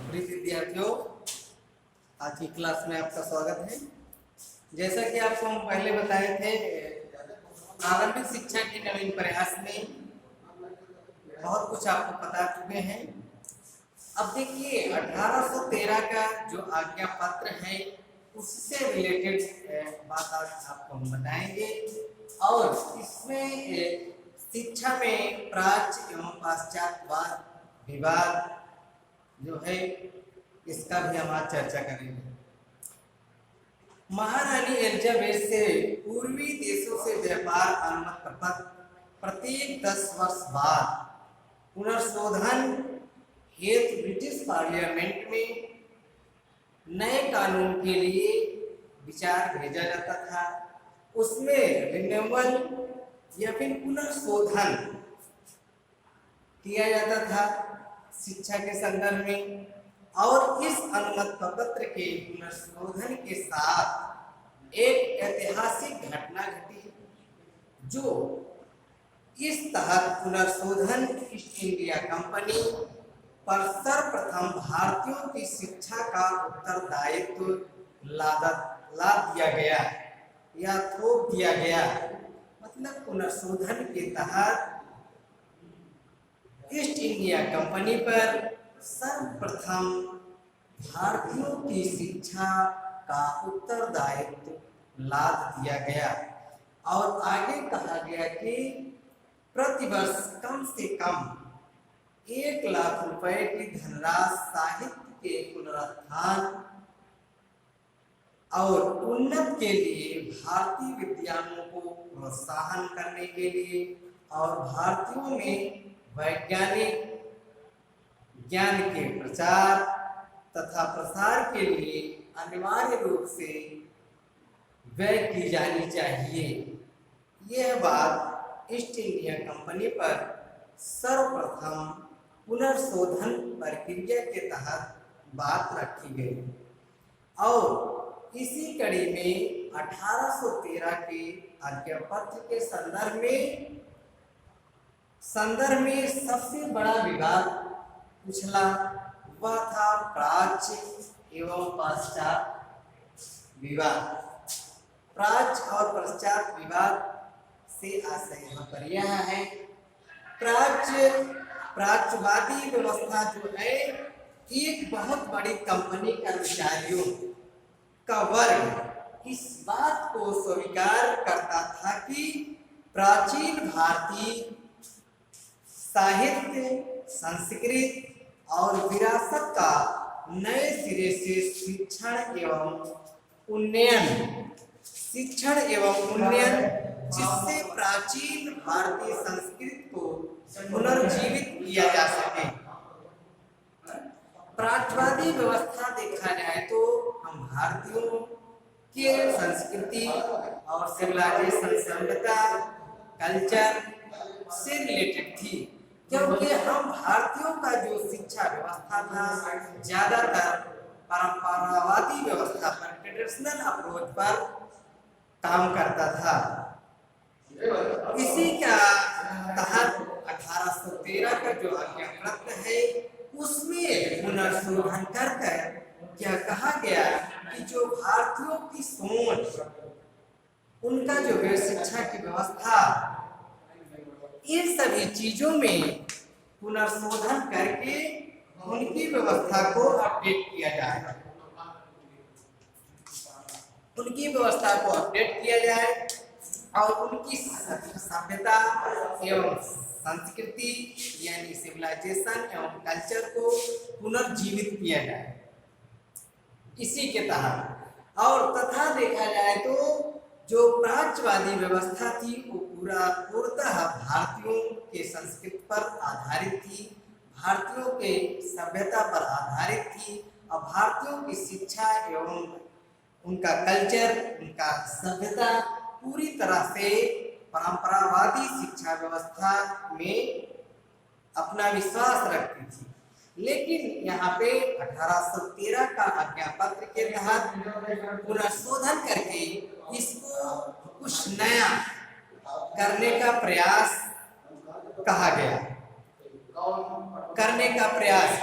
प्रिय विद्यार्थियों, आज की क्लास में आपका स्वागत है। जैसा कि आपको हम पहले बताए थे, प्रारंभिक शिक्षा के नवीन प्रयास में बहुत कुछ आपको बता चुके हैं। अब देखिए, 1813 का जो आज्ञा पत्र है उससे रिलेटेड बात आज आपको हम बताएंगे और इसमें शिक्षा में प्राच्य एवं पाश्चात्यवाद विवाद जो है इसका भी हम आज चर्चा करेंगे। महारानी एलिजाबेथ से पूर्वी देशों से व्यापार अनुमति पत्र प्रत्येक 10 वर्ष बाद पुनर्शोधन हेतु ब्रिटिश पार्लियामेंट में नए कानून के लिए विचार भेजा जाता था। उसमें रिन्यूअल या फिर पुनर्शोधन किया जाता था शिक्षा के संदर्भ में, और इस अनुमति पत्र के पुनर्शोधन के साथ एक ऐतिहासिक घटना घटी, जो इस तहत पुनर्शोधन ईस्ट इंडिया कंपनी पर सर्वप्रथम भारतीयों की शिक्षा का उत्तरदायित्व लाद दिया गया या थोप दिया गया। मतलब पुनर्शोधन के तहत ईस्ट इंडिया कंपनी पर सर्वप्रथम भारतीयों की शिक्षा का उत्तरदायित्व लाद दिया गया और आगे कहा गया कि प्रतिवर्ष कम से कम 1 लाख रुपए की धनराशि साहित्य के पुनरुत्थान और उन्नत के लिए भारतीय विद्वानों को प्रोत्साहन करने के लिए और भारतीयों में वैज्ञानिक ज्ञान के प्रचार तथा प्रसार के लिए अनिवार्य रूप से व्यय की जानी चाहिए। यह बात ईस्ट इंडिया कंपनी पर सर्वप्रथम पुनर्शोधन प्रक्रिया के तहत बात रखी गई और इसी कड़ी में 1813 के आज्ञापत्र के संदर्भ में सबसे बड़ा विवाद उछला, वह था प्राच्य एवं पाश्चात्य विवाद। प्राच्य और पश्चात विवाद से आशय यहाँ पर यह है, प्राच्यवादी व्यवस्था जो है एक बहुत बड़ी कंपनी कर्मचारियों का वर्ग इस बात को स्वीकार करता था कि प्राचीन भारतीय साहित्य, संस्कृत और विरासत का नए सिरे से शिक्षण एवं उन्नयन जिससे प्राचीन भारतीय संस्कृति को पुनर्जीवित किया जा सके। प्राच्यवादी व्यवस्था देखा जाए तो हम भारतीयों के संस्कृति और सिविलाइजेशन, सभ्यता, कल्चर से रिलेटेड थी, क्योंकि हम भारतीयों का जो शिक्षा व्यवस्था था ज्यादातर परंपरावादी व्यवस्था पर, ट्रेडिशनल अप्रोच पर काम करता था। इसी का तहत 1813 का जो आज्ञापत्र है उसमें पुनर्शोधन कर क्या कहा गया कि जो भारतीयों की सोच, उनका जो शिक्षा की व्यवस्था, इन सभी चीजों में पुनर्शोधन करके उनकी व्यवस्था को अपडेट किया जाए, और उनकी सभ्यता एवं संस्कृति यानी सिविलाइजेशन एवं कल्चर को पुनर्जीवित किया जाए। इसी के तहत और तथा देखा जाए तो जो प्राच्यवादी व्यवस्था थी वो पूर्णतः भारतीयों के संस्कृति पर आधारित थी, भारतीयों के सभ्यता पर आधारित थी, और भारतीयों की शिक्षा एवं उनका कल्चर, उनका सभ्यता पूरी तरह से परंपरावादी शिक्षा व्यवस्था में अपना विश्वास रखती थी। लेकिन यहाँ पे 1813 का आज्ञापत्र के तहत पुनर्शोधन करके इसको कुछ नया करने का प्रयास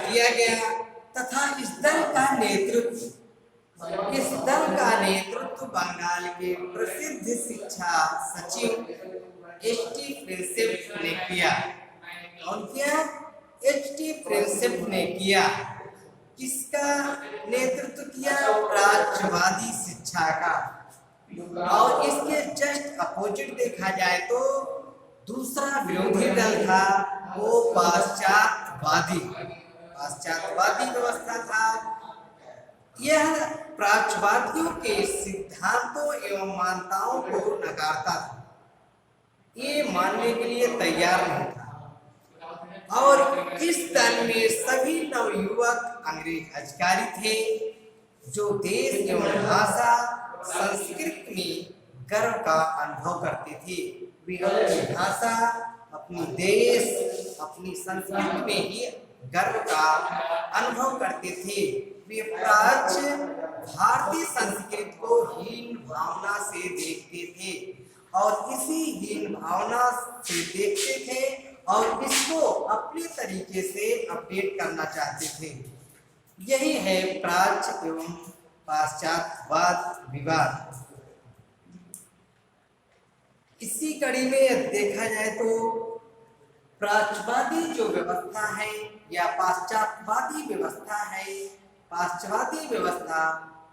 किया गया। तथा इस दल का नेतृत्व बंगाल के प्रसिद्ध शिक्षा सचिव एच.टी. प्रिंसेप ने किया। कौन किया? एच.टी. प्रिंसेप ने किया। किसका नेतृत्व किया? प्राच्यवादी शिक्षा का। और इसके जस्ट अपोजिट देखा जाए तो दूसरा विरोधी दल था वो पाश्चात्यवादी व्यवस्था था। यह प्राच्यवादियों के सिद्धांतों एवं मान्यताओं को नकारता था, ये मानने के लिए तैयार नहीं था। और इस दल में सभी नवयुवक अंग्रेज अधिकारी थे जो देश एवं भाषा संस्कृति में गर्व का अनुभव करते थे। वे अपनी भाषा, अपनी देश, अपनी संस्कृति में ही गर्व का अनुभव करते थे। वे प्राच्य भारतीय संस्कृति को हीन भावना से देखते थे और इसी हीन भावना से देखते थे और इसको अपने तरीके से अपडेट करना चाहते थे। यही है प्राच्य एवं पाश्चात्यवाद विवाद। इसी कड़ी में देखा जाए तो प्राच्यवादी जो व्यवस्था है या पाश्चात्यवादी व्यवस्था है, पाश्चात्यवादी व्यवस्था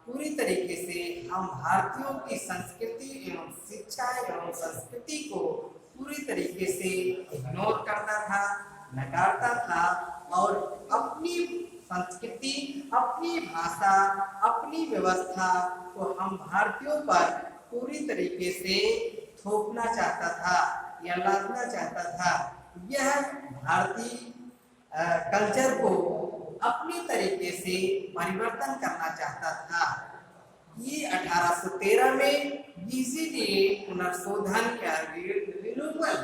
पूरी तरीके से हम भारतीयों की संस्कृति एवं शिक्षा एवं संस्कृति को पूरी तरीके से इग्नोर करता था, नकारता था और अपनी संस्कृति, अपनी भाषा, अपनी व्यवस्था को हम भारतीयों पर पूरी तरीके से थोपना चाहता था या लादना चाहता था। यह भारतीय कल्चर को अपनी तरीके से परिवर्तन करना चाहता था। ये 1813 में इसीलिए पुनर्शोधन या रिन्यूअल,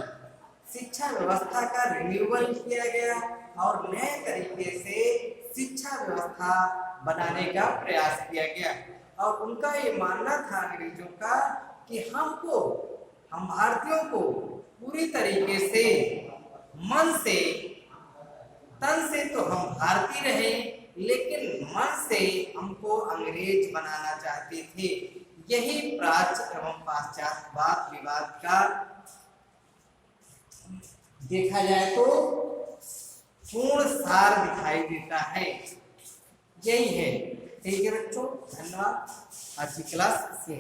शिक्षा व्यवस्था का रिन्यूअल किया गया और नए तरीके से शिक्षा व्यवस्था बनाने का प्रयास किया गया। और उनका ये मानना था अंग्रेजों का कि हम भारतीयों को पूरी तरीके से मन से, तन से तो हम भारतीय रहे लेकिन मन से हमको अंग्रेज बनाना चाहते थे। यही प्राच्य एवं पाश्चात्यवाद विवाद का देखा जाए तो पूर्ण सार दिखाई देता है। यही है। ठीक है बच्चों, धन्यवाद। आज की क्लास से